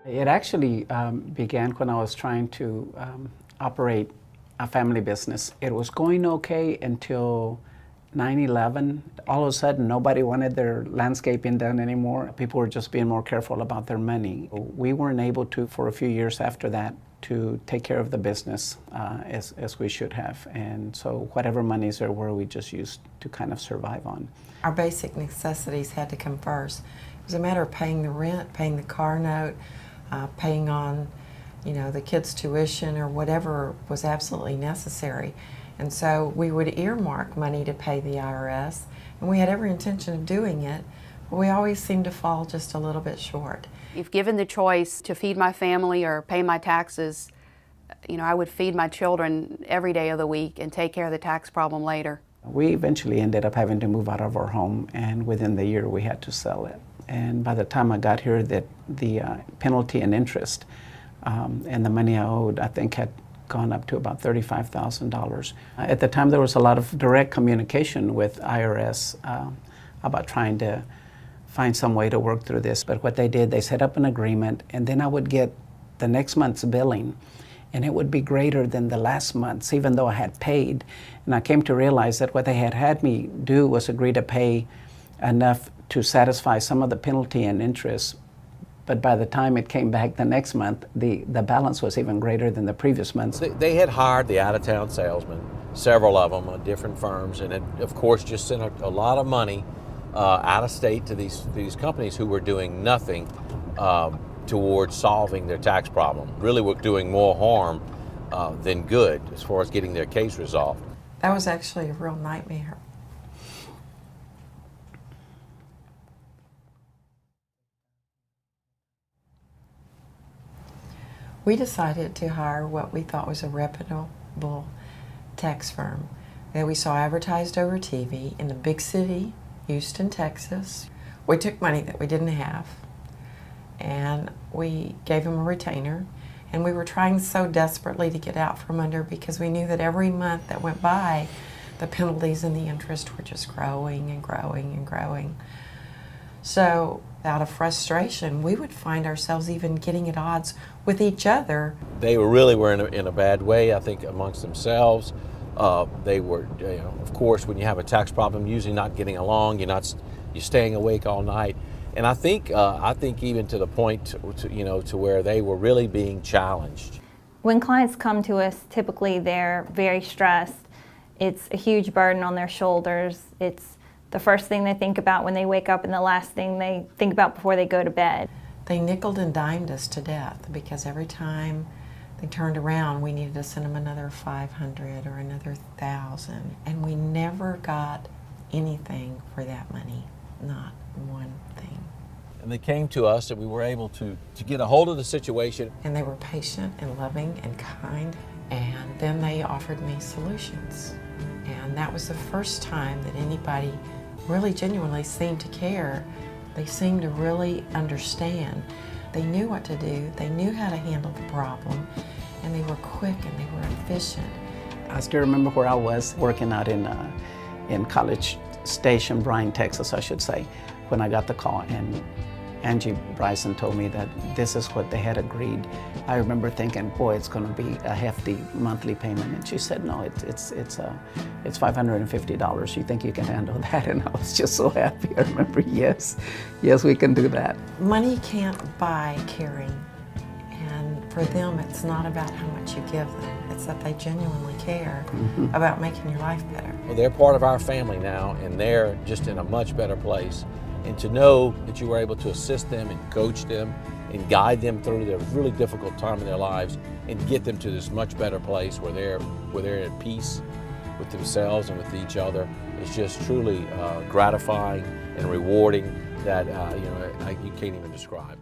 It actually began when I was trying to operate a family business. It was going okay until 9/11. All of a sudden, nobody wanted their landscaping done anymore. People were just being more careful about their money. We weren't able to, for a few years after that, to take care of the business as we should have. And so whatever monies there were, we just used to kind of survive on. Our basic necessities had to come first. It was a matter of paying the rent, paying the car note, paying on, the kids' tuition or whatever was absolutely necessary. And so we would earmark money to pay the IRS, and we had every intention of doing it, but we always seemed to fall just a little bit short. If given the choice to feed my family or pay my taxes, I would feed my children every day of the week and take care of the tax problem later. We eventually ended up having to move out of our home, and within the year we had to sell it. And by the time I got here, the penalty and interest and the money I owed, I think, had gone up to about $35,000. At the time, there was a lot of direct communication with IRS about trying to find some way to work through this. But what they did, they set up an agreement, and then I would get the next month's billing, and it would be greater than the last month's, even though I had paid. And I came to realize that what they had me do was agree to pay enough to satisfy some of the penalty and interest. But by the time it came back the next month, the balance was even greater than the previous month. They had hired the out-of-town salesmen, several of them, different firms, and it, of course, just sent a lot of money out of state to these companies who were doing nothing towards solving their tax problem. Really were doing more harm than good as far as getting their case resolved. That was actually a real nightmare. We decided to hire what we thought was a reputable tax firm that we saw advertised over TV in the big city, Houston, Texas. We took money that we didn't have, and we gave them a retainer, and we were trying so desperately to get out from under because we knew that every month that went by, the penalties and the interest were just growing and growing and growing. So out of frustration, we would find ourselves even getting at odds with each other. They were in a bad way, I think, amongst themselves. They were, of course, when you have a tax problem, usually not getting along. You're staying awake all night, and I think even to the point, to where they were really being challenged. When clients come to us, typically they're very stressed. It's a huge burden on their shoulders. It's the first thing they think about when they wake up and the last thing they think about before they go to bed. They nickeled and dimed us to death because every time they turned around, we needed to send them another $500 or another $1,000, and we never got anything for that money, not one thing. And they came to us, and we were able to get a hold of the situation. And they were patient and loving and kind, and then they offered me solutions. And that was the first time that anybody really genuinely seemed to care. They seemed to really understand. They knew what to do, they knew how to handle the problem, and they were quick and they were efficient. I still remember where I was working out in College Station, Bryan, Texas, I should say, when I got the call, and Angie Bryson told me that this is what they had agreed. I remember thinking, boy, it's going to be a hefty monthly payment. And she said, no, it's $550. You think you can handle that? And I was just so happy. I remember, yes, we can do that. Money can't buy caring. And for them, it's not about how much you give them. It's that they genuinely care about making your life better. Well, they're part of our family now, and they're just in a much better place. And to know that you were able to assist them and coach them and guide them through their really difficult time in their lives and get them to this much better place where they're at peace with themselves and with each other is just truly gratifying and rewarding that you can't even describe.